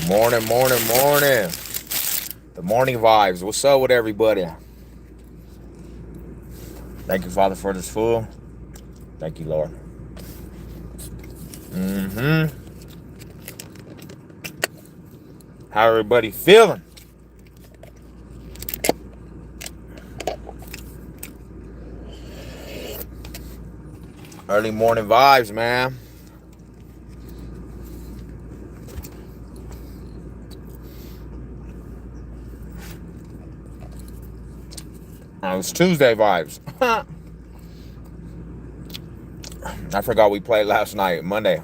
Morning, morning, morning. The morning vibes. What's up with everybody? Thank you, Father, for this food. Thank you, Lord. Mm-hmm. How everybody feeling? Early morning vibes, man. It's Tuesday vibes. I forgot we played last night, Monday.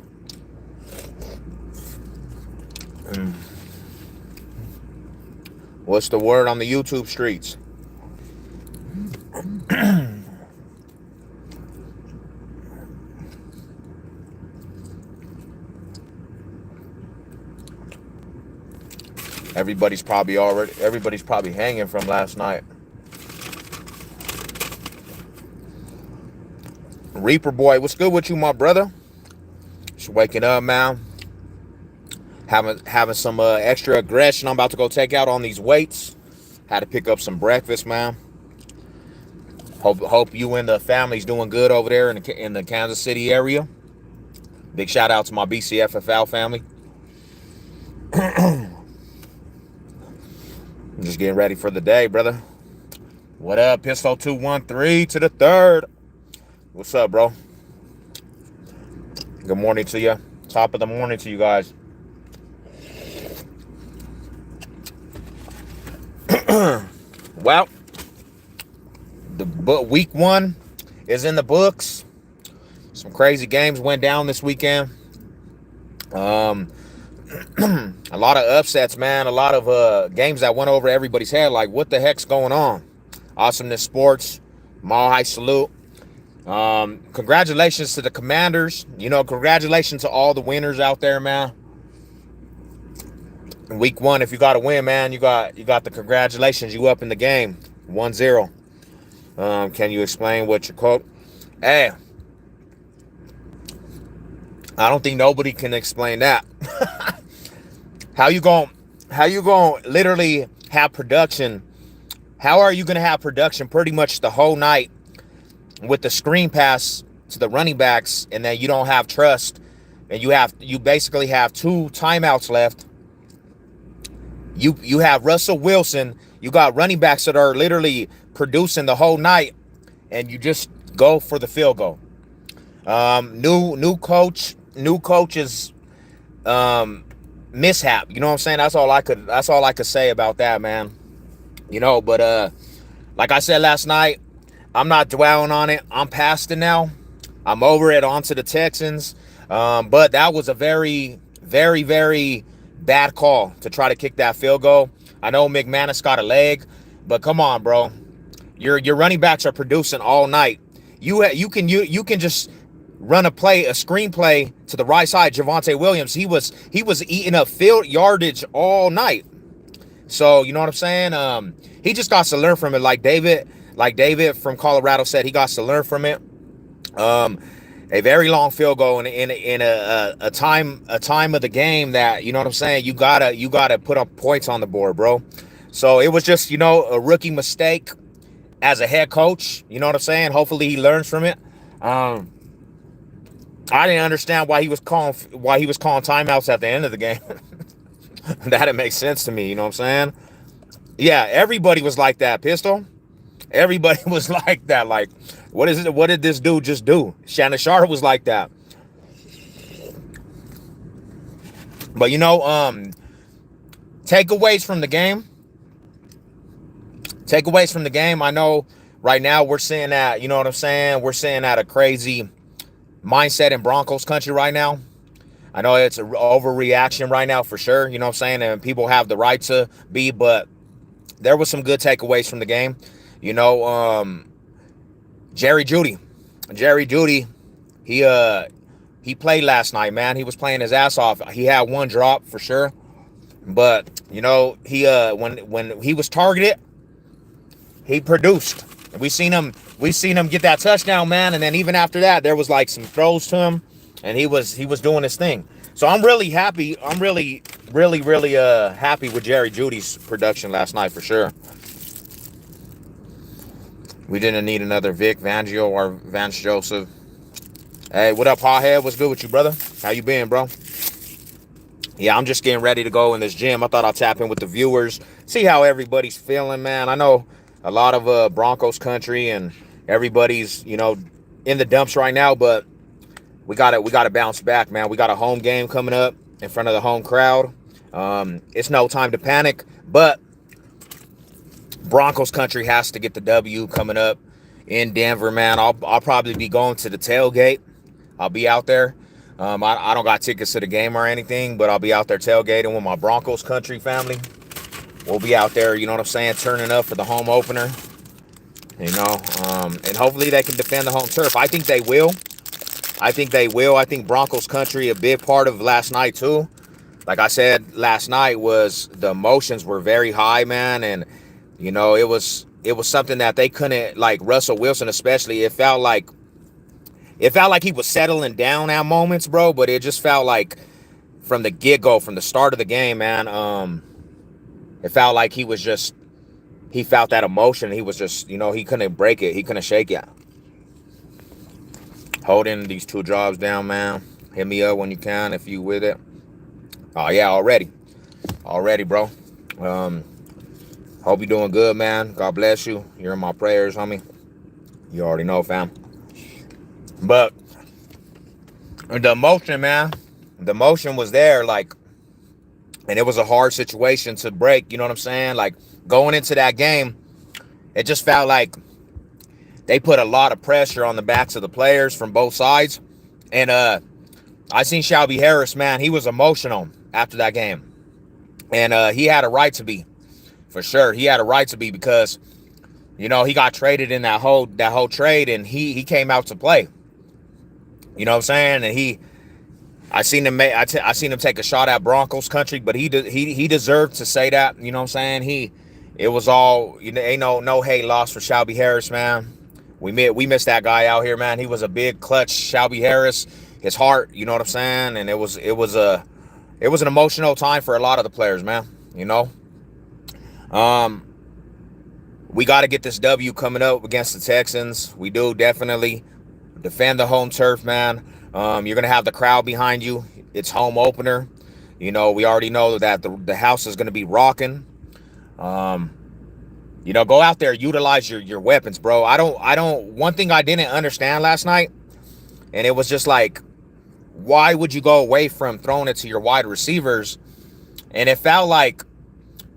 What's the word on the YouTube streets? Everybody's probably hanging from last night. Reaper boy, what's good with you, my brother? Just waking up, man. Having some extra aggression. I'm about to go take out on these weights. Had to pick up some breakfast, man. Hope you and the family's doing good over there in the Kansas City area. Big shout out to my BCFFL family. I'm just getting ready for the day, brother. What up, Pistol 213 to the third? What's up, bro? Good morning to you. Top of the morning to you guys. Well, week one is in the books. Some crazy games went down this weekend. A lot of upsets, man. A lot of games that went over everybody's head. Like, what the heck's going on? Awesomeness Sports, Mile High salute. Congratulations to the Commanders. Congratulations to all the winners out there, man. In week one, if you got to win, man, you got the congratulations. You up in the game, 1-0. Can you explain what your quote? Hey, I don't think nobody can explain that. How you going literally have production? How are you going to have production pretty much the whole night with the screen pass to the running backs, and then you don't have trust, and you basically have 2 timeouts left? You have Russell Wilson. You got running backs that are literally producing the whole night, and you just go for the field goal. New coach's mishap. You know what I'm saying? That's all I could say about that, man. But like I said last night, I'm not dwelling on it. I'm past it now. I'm over it. On to the Texans. But that was a very, very, very bad call to try to kick that field goal. I know McManus got a leg, but come on, bro. Your running backs are producing all night. You can just run a screenplay to the right side. Javonte Williams, he was eating up field yardage all night. So you know what I'm saying? He just got to learn from it. Like David from Colorado said, he got to learn from it. A very long field goal in a time of the game that, you know what I'm saying, you gotta put up points on the board, bro. So it was just, a rookie mistake as a head coach. You know what I'm saying? Hopefully he learns from it. I didn't understand why he was calling timeouts at the end of the game. That didn't make sense to me. You know what I'm saying? Yeah, everybody was like that, Pistol. Everybody was like that. Like, what is it? What did this dude just do? Shannon Sharp was like that. But takeaways from the game. Takeaways from the game. I know right now we're seeing that, you know what I'm saying? We're seeing that a crazy mindset in Broncos country right now. I know it's an overreaction right now for sure, you know what I'm saying? And people have the right to be, but there was some good takeaways from the game. Jerry Jeudy, he played last night, man. He was playing his ass off. He had one drop for sure, but he when he was targeted, he produced. We seen him get that touchdown, man. And then even after that, there was like some throws to him, and he was doing his thing. So I'm really happy. I'm really happy with Jerry Judy's production last night for sure. We didn't need another Vic Fangio or Vance Joseph. Hey, what up, Hawhead? What's good with you, brother? How you been, bro? Yeah, I'm just getting ready to go in this gym. I thought I'd tap in with the viewers, see how everybody's feeling, man. I know a lot of Broncos country and everybody's, in the dumps right now, but we gotta bounce back, man. We got a home game coming up in front of the home crowd. It's no time to panic, but Broncos country has to get the W coming up in Denver, man. I'll probably be going to the tailgate. I'll be out there. I don't got tickets to the game or anything, but I'll be out there tailgating with my Broncos country family. We'll be out there, you know what I'm saying, turning up for the home opener. And hopefully they can defend the home turf. I think they will. I think Broncos country, a big part of last night too. Like I said, last night was the emotions were very high, man, and it was something that they couldn't, like Russell Wilson especially. It felt like he was settling down at moments, bro, but it just felt like from the get-go, from the start of the game, man, it felt like he felt that emotion. He was just, he couldn't break it. He couldn't shake it. Holding these 2 jobs down, man. Hit me up when you can if you with it. Oh, yeah, already, bro. Hope you're doing good, man. God bless you. You're in my prayers, homie. You already know, fam. But the emotion, man, the emotion was there, like, and it was a hard situation to break, you know what I'm saying? Like, going into that game, it just felt like they put a lot of pressure on the backs of the players from both sides. And I seen Shelby Harris, man. He was emotional after that game. And he had a right to be. For sure. He had a right to be because, he got traded in that whole trade, and he came out to play. You know what I'm saying? And I seen him take a shot at Broncos country, but he deserved to say that. You know what I'm saying? It was all, ain't no hate loss for Shelby Harris, man. We missed that guy out here, man. He was a big clutch Shelby Harris. His heart, you know what I'm saying? And it was an emotional time for a lot of the players, man. We got to get this W coming up against the Texans. We do definitely defend the home turf, man. You're going to have the crowd behind you. It's home opener. We already know that the house is going to be rocking. Go out there, utilize your weapons, bro. One thing I didn't understand last night, and it was just like, why would you go away from throwing it to your wide receivers? And it felt like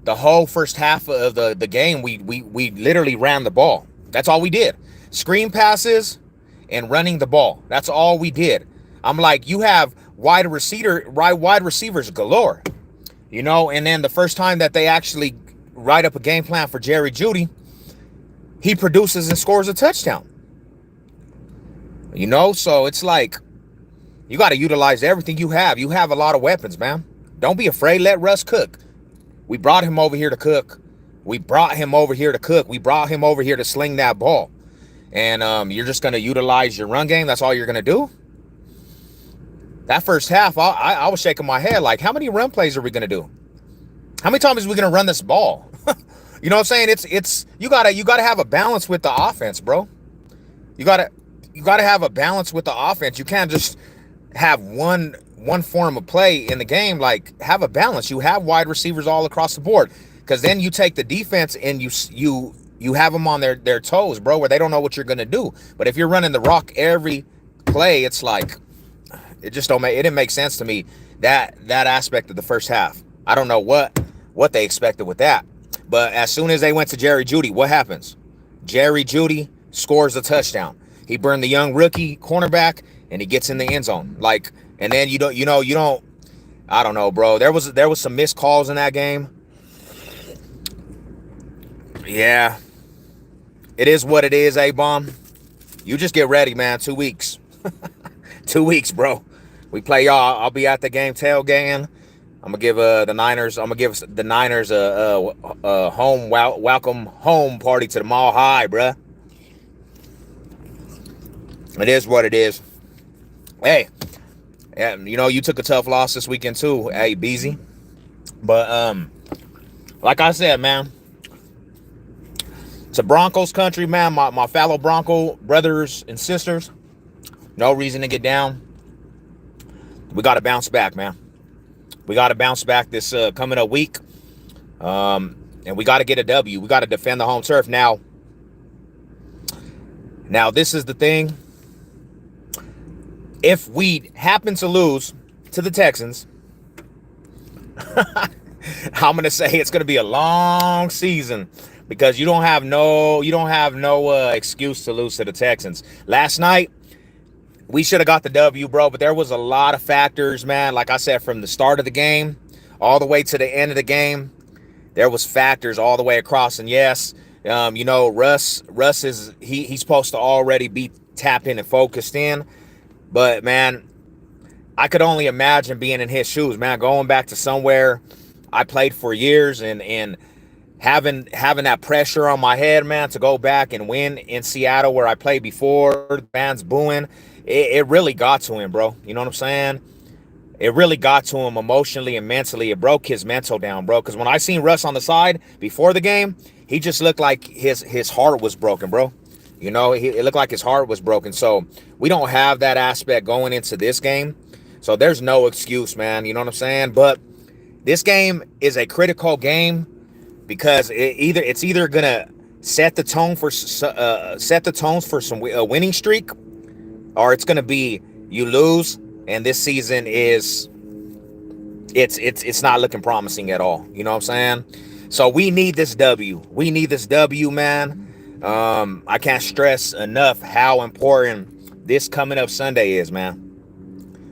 the whole first half of the game, we literally ran the ball. That's all we did. Screen passes and running the ball. That's all we did. I'm like, you have wide receivers galore, and then the first time that they actually write up a game plan for Jerry Jeudy, he produces and scores a touchdown. So it's like, you got to utilize everything you have. You have a lot of weapons, man. Don't be afraid. Let Russ cook. We brought him over here to cook. We brought him over here to sling that ball. And you're just going to utilize your run game. That's all you're going to do. That first half, I was shaking my head like, how many run plays are we going to do? How many times are we going to run this ball? You know what I'm saying? It's you gotta have a balance with the offense, bro. You gotta have a balance with the offense. You can't just have one form of play in the game. Like, have a balance. You have wide receivers all across the board, because then you take the defense and you have them on their toes, bro, where they don't know what you're gonna do. But if you're running the rock every play, it's like, it didn't make sense to me, that aspect of the first half. I don't know what they expected with that. But as soon as they went to Jerry Jeudy, what happens? Jerry Jeudy scores a touchdown. He burned the young rookie cornerback, and he gets in the end zone. Like, and then you don't. I don't know, bro. There was some missed calls in that game. Yeah, it is what it is, A-Bomb. You just get ready, man. 2 weeks. 2 weeks, bro. We play y'all. I'll be at the game tailgating. I'm gonna give the Niners a home welcome home party to the Mile High, bruh. It is what it is. Hey, And you took a tough loss this weekend too. Hey, Beezy. But like I said, man, it's a Broncos country, man. My fellow Bronco brothers and sisters, no reason to get down. We got to bounce back, man. We got to bounce back this coming up week. And we got to get a W. We got to defend the home turf. Now, this is the thing. If we happen to lose to the Texans, I'm going to say it's going to be a long season because you don't have no excuse to lose to the Texans. Last night, we should have got the W, bro, but there was a lot of factors, man. Like I said, from the start of the game all the way to the end of the game, there was factors all the way across. And yes, Russ is he's supposed to already be tapped in and focused in. But man, I could only imagine being in his shoes, man, going back to somewhere I played for years and having that pressure on my head, man, to go back and win in Seattle where I played before, the band's booing. It really got to him, bro. You know what I'm saying? It really got to him emotionally and mentally. It broke his mental down, bro. Because when I seen Russ on the side before the game, he just looked like his heart was broken, bro. It looked like his heart was broken. So we don't have that aspect going into this game. So there's no excuse, man. You know what I'm saying? But this game is a critical game because it's either gonna set the tone for some winning streak, or it's gonna be you lose. And this season it's not looking promising at all. You know what I'm saying? So we need this W. We need this W, man. I can't stress enough how important this coming up Sunday is, man.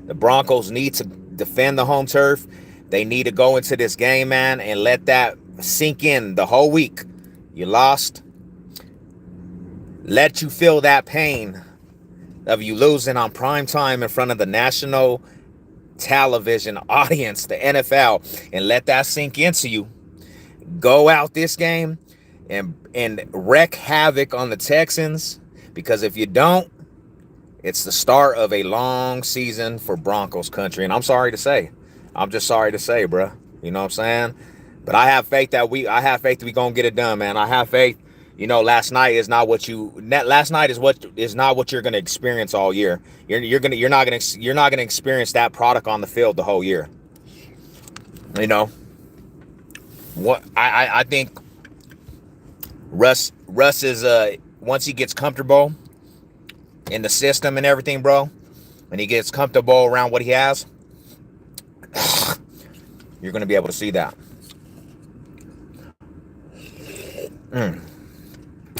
The Broncos need to defend the home turf. They need to go into this game, man, and let that sink in the whole week. You lost. Let you feel that pain of you losing on prime time in front of the national television audience, the NFL, and let that sink into you. Go out this game and wreak havoc on the Texans, because if you don't, it's the start of a long season for Broncos country. And I'm just sorry to say, bro. You know what I'm saying? But I have faith that we gonna get it done, man. I have faith. Last night is not what you're gonna experience all year. You're not gonna experience that product on the field the whole year. What I think Russ is once he gets comfortable in the system and everything, bro, and he gets comfortable around what he has, you're gonna be able to see that.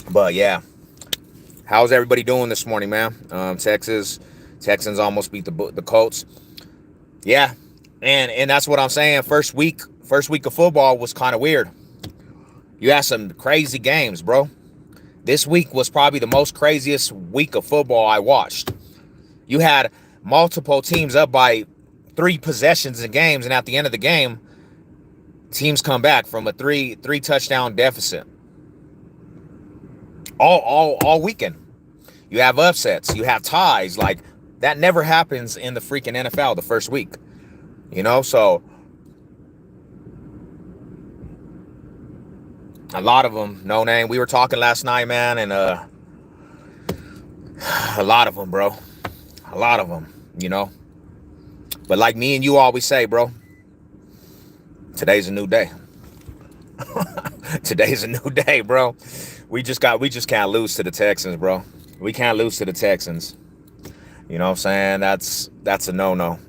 But yeah, how's everybody doing this morning, man? Texans almost beat the Colts. Yeah, and that's what I'm saying. First week of football was kind of weird. You had some crazy games, bro. This week was probably the most craziest week of football I watched. You had multiple teams up by 3 possessions in games, and at the end of the game, teams come back from a three touchdown deficit. All weekend. You have upsets, you have ties. Like, that never happens in the freaking NFL the first week. So a lot of them, no name. We were talking last night, man, and a lot of them, bro. A lot of them, But like me and you always say, bro, today's a new day. Today's a new day, bro. We just can't lose to the Texans, bro. We can't lose to the Texans. You know what I'm saying? That's a no-no.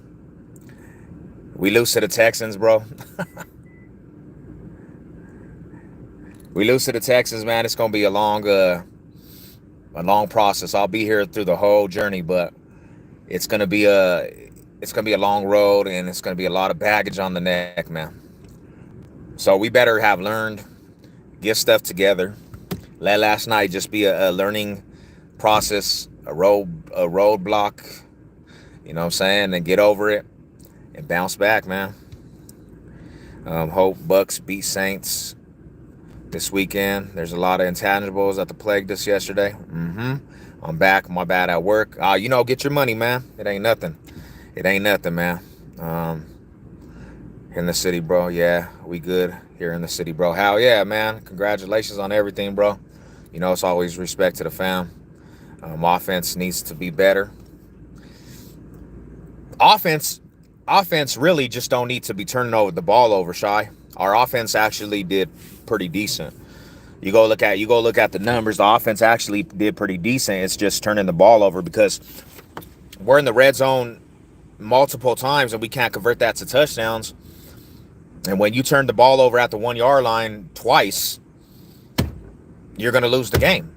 We lose to the Texans, bro. We lose to the Texans, man. It's gonna be a long process. I'll be here through the whole journey, but it's gonna be a long road, and it's gonna be a lot of baggage on the neck, man. So we better have learned, get stuff together. Let last night just be a learning process, a roadblock. You know what I'm saying? And get over it and bounce back, man. Hope Bucks beat Saints this weekend. There's a lot of intangibles that plagued us yesterday. I'm back. My bad at work. Get your money, man. It ain't nothing. It ain't nothing, man. Um, in the city, bro. Yeah, we good here in the city, bro. Hell yeah, man. Congratulations on everything, bro. You know, it's always respect to the fam. Offense needs to be better. Offense, offense really just don't need to be turning over the ball over, Shy. Our offense actually did pretty decent. You go look at the numbers. The offense actually did pretty decent. It's just turning the ball over because we're in the red zone multiple times and we can't convert that to touchdowns. And when you turn the ball over at the 1 yard line twice, you're gonna lose the game.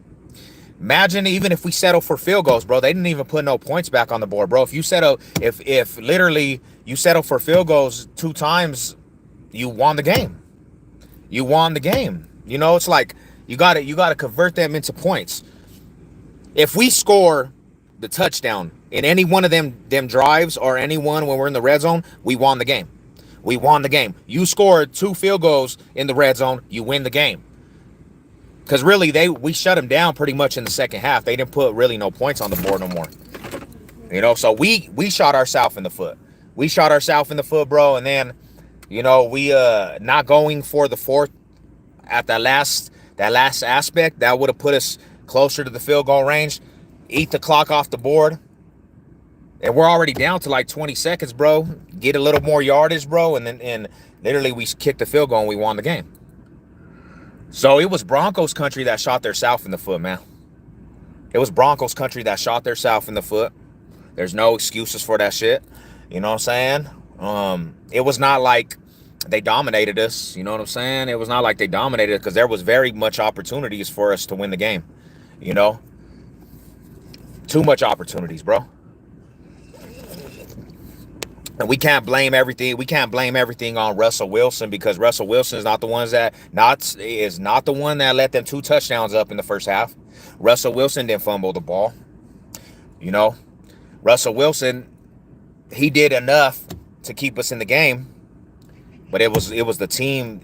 Imagine even if we settle for field goals, bro. They didn't even put no points back on the board, bro. If you settle, if literally you settle for field goals 2 times, you won the game. You won the game. You know, it's like you gotta convert them into points. If we score the touchdown in any one of them drives or any one when we're in the red zone, we won the game. We won the game. You scored 2 field goals in the red zone, you win the game. Because really, we shut them down pretty much in the second half. They didn't put really no points on the board no more. You know, so we shot ourselves in the foot. We shot ourselves in the foot, bro. And then, you know, we not going for the fourth at that last aspect, that would have put us closer to the field goal range. Eat the clock off the board. And we're already down to like 20 seconds, bro. Get a little more yardage, bro. And literally we kicked the field goal and we won the game. So it was Broncos country that shot their self in the foot, man. It was Broncos country that shot their self in the foot. There's no excuses for that shit. You know what I'm saying? It was not like they dominated us. You know what I'm saying? It was not like they dominated because there was very much opportunities for us to win the game. You know? Too much opportunities, bro. And we can't blame everything. We can't blame everything on Russell Wilson because Russell Wilson is not the one that let them 2 touchdowns up in the first half. Russell Wilson didn't fumble the ball. You know, Russell Wilson, he did enough to keep us in the game, but it was the team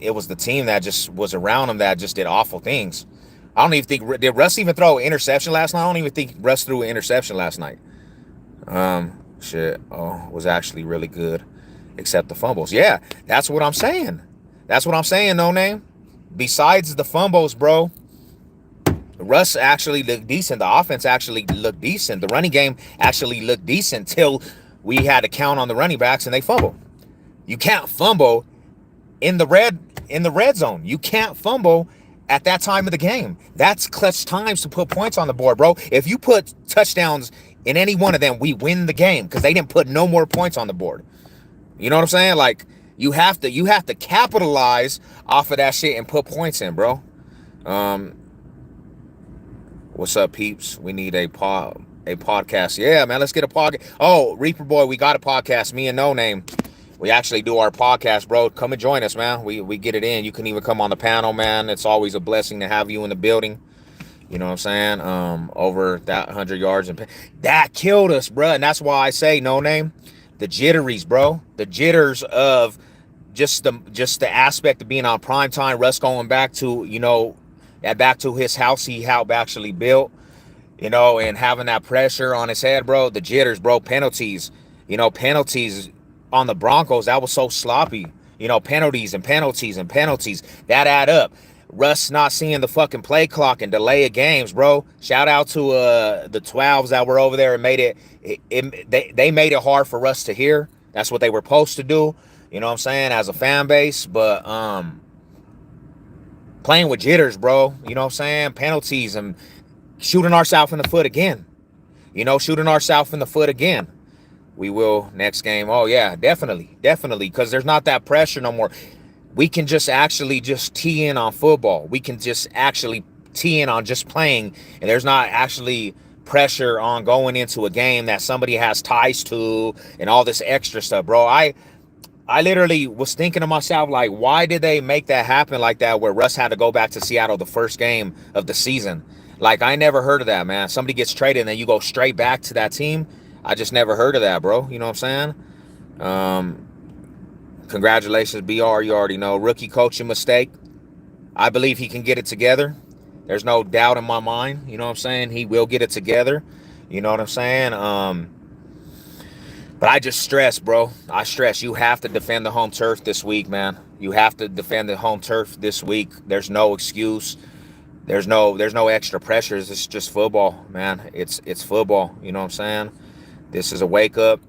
that just was around him that just did awful things. I don't even think did Russ even throw an interception last night. I don't even think Russ threw an interception last night. Was actually really good, except the fumbles. Yeah, that's what I'm saying. That's what I'm saying, No Name. Besides the fumbles, bro, Russ actually looked decent. The offense actually looked decent. The running game actually looked decent till we had to count on the running backs and they fumbled. You can't fumble in the red zone. You can't fumble at that time of the game. That's clutch times to put points on the board, bro. If you put touchdowns in any one of them, we win the game because they didn't put no more points on the board. You know what I'm saying? Like you have to capitalize off of that shit and put points in, bro. What's up, peeps? We need a podcast. Yeah, man, let's get a podcast. Oh, Reaper Boy, we got a podcast. Me and No Name. We actually do our podcast, bro. Come and join us, man. We get it in. You can even come on the panel, man. It's always a blessing to have you in the building. You know what I'm saying? Over that 100 yards and that killed us, bro. And that's why I say, No Name, the jitteries, bro. The jitters of just the aspect of being on prime time. Russ going back to, you know, back to his house he helped actually built, you know, and having that pressure on his head, bro. The jitters, bro. Penalties, you know, penalties on the Broncos. That was so sloppy. You know, penalties and penalties and penalties that add up. Russ not seeing the fucking play clock and delay of games, bro. Shout out to the 12s that were over there and they made it hard for us to hear. That's what they were supposed to do, you know what I'm saying, as a fan base. But playing with jitters, bro, you know what I'm saying, penalties and shooting ourselves in the foot again. You know, shooting ourselves in the foot again. We will next game. Oh yeah, definitely, because there's not that pressure no more. We can just actually just tee in on football. We can just actually tee in on just playing. And there's not actually pressure on going into a game that somebody has ties to and all this extra stuff, bro. I literally was thinking to myself, like, why did they make that happen like that where Russ had to go back to Seattle the first game of the season? Like, I never heard of that, man. Somebody gets traded and then you go straight back to that team. I just never heard of that, bro. You know what I'm saying? Congratulations, BR. You already know. Rookie coaching mistake. I believe he can get it together. There's no doubt in my mind. You know what I'm saying? He will get it together. You know what I'm saying? But I just stress, bro. I stress you have to defend the home turf this week, man. You have to defend the home turf this week. There's no excuse. There's no extra pressures. It's just football, man. It's football. You know what I'm saying? This is a wake up.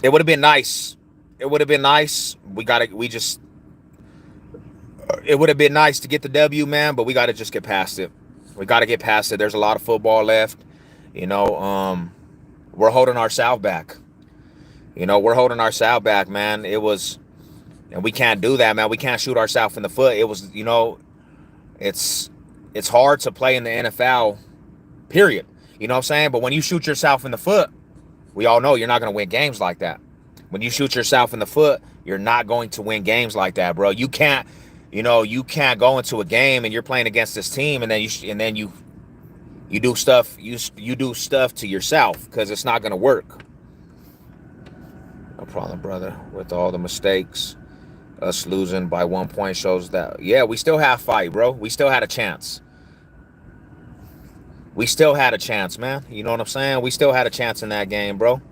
It would have been nice. It would have been nice. It would have been nice to get the W, man, but we got to just get past it. We got to get past it. There's a lot of football left. You know, we're holding our South back. We're holding our South back, man. And we can't do that, man. We can't shoot ourselves in the foot. It's hard to play in the NFL, period. You know what I'm saying? But when you shoot yourself in the foot, we all know you're not going to win games like that. When you shoot yourself in the foot, you're not going to win games like that, bro. You can't go into a game and you're playing against this team and then you do stuff to yourself, because it's not going to work. No problem, brother. With all the mistakes, us losing by 1 point shows that, yeah, we still have fight, bro. We still had a chance. We still had a chance, man. You know what I'm saying? We still had a chance in that game, bro.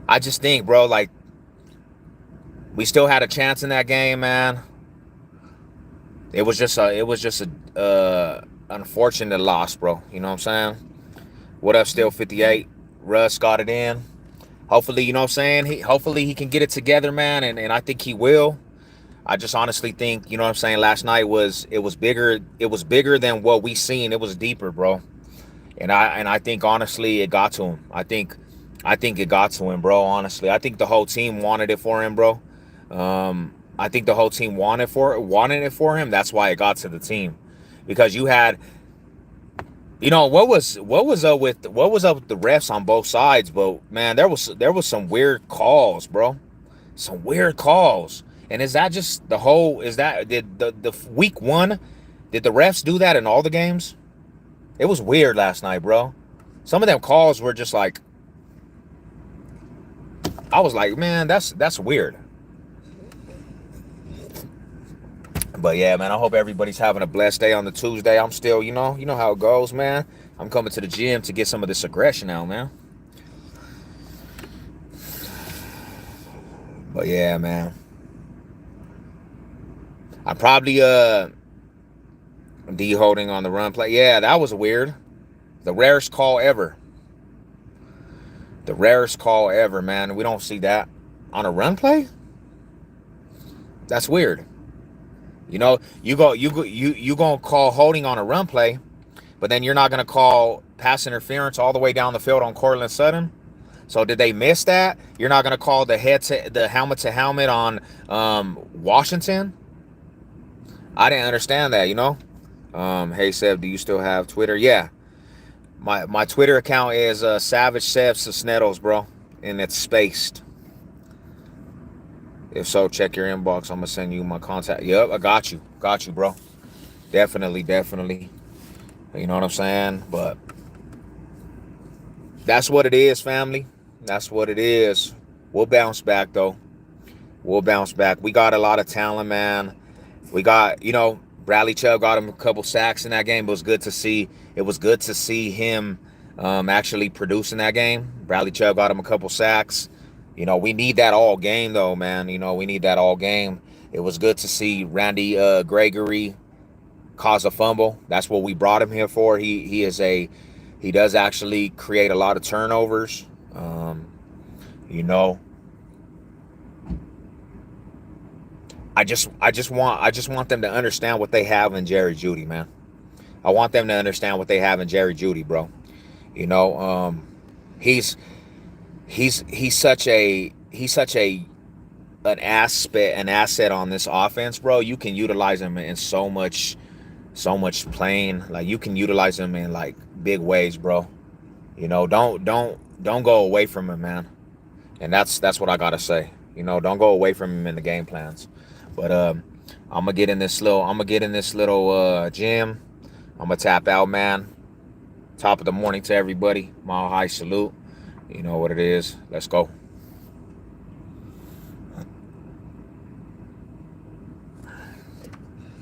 I just think, bro, like, we still had a chance in that game, man. It was just a unfortunate loss, bro. You know what I'm saying? What up, Still 58? Russ got it in. Hopefully, you know what I'm saying? Hopefully he can get it together, man, and I think he will. I just honestly think, you know what I'm saying, last night was bigger than what we seen. It was deeper, bro. And I think honestly it got to him. I think it got to him, bro, honestly. I think the whole team wanted it for him, bro. I think the whole team wanted it for him. That's why it got to the team. Because you had, what was up with the refs on both sides, but man, there was some weird calls, bro. Some weird calls. And is that just did the week one, did the refs do that in all the games? It was weird last night, bro. Some of them calls were just like, I was like, man, that's weird. But yeah, man, I hope everybody's having a blessed day on the Tuesday. I'm still, you know how it goes, man. I'm coming to the gym to get some of this aggression out, man. But yeah, man. I probably D holding on the run play. Yeah, that was weird. The rarest call ever. The rarest call ever, man. We don't see that on a run play. That's weird. You gonna call holding on a run play, but then you're not gonna call pass interference all the way down the field on Courtland Sutton. So did they miss that? You're not gonna call the helmet to helmet on Washington? I didn't understand that, Hey Seb, do you still have Twitter? Yeah. My Twitter account is Savage Seb Cisneros, bro. And it's spaced. If so, check your inbox. I'm gonna send you my contact. Yep, I got you. Got you, bro. Definitely. You know what I'm saying? But that's what it is, family. That's what it is. We'll bounce back, though. We'll bounce back. We got a lot of talent, man. We got, Bradley Chubb got him a couple sacks in that game. It was good to see him actually producing that game. Bradley Chubb got him a couple sacks. We need that all game, though, man. We need that all game. It was good to see Randy Gregory cause a fumble. That's what we brought him here for. He does actually create a lot of turnovers. I just want them to understand what they have in Jerry Jeudy, man. I want them to understand what they have in Jerry Jeudy, bro. He's such an asset on this offense, bro. You can utilize him in so much playing. Like, you can utilize him in like big ways, bro. Don't go away from him, man. And that's what I gotta say. Don't go away from him in the game plans. But I'm gonna get in this little gym. I'm gonna tap out, man. Top of the morning to everybody. Mile high salute. You know what it is. Let's go.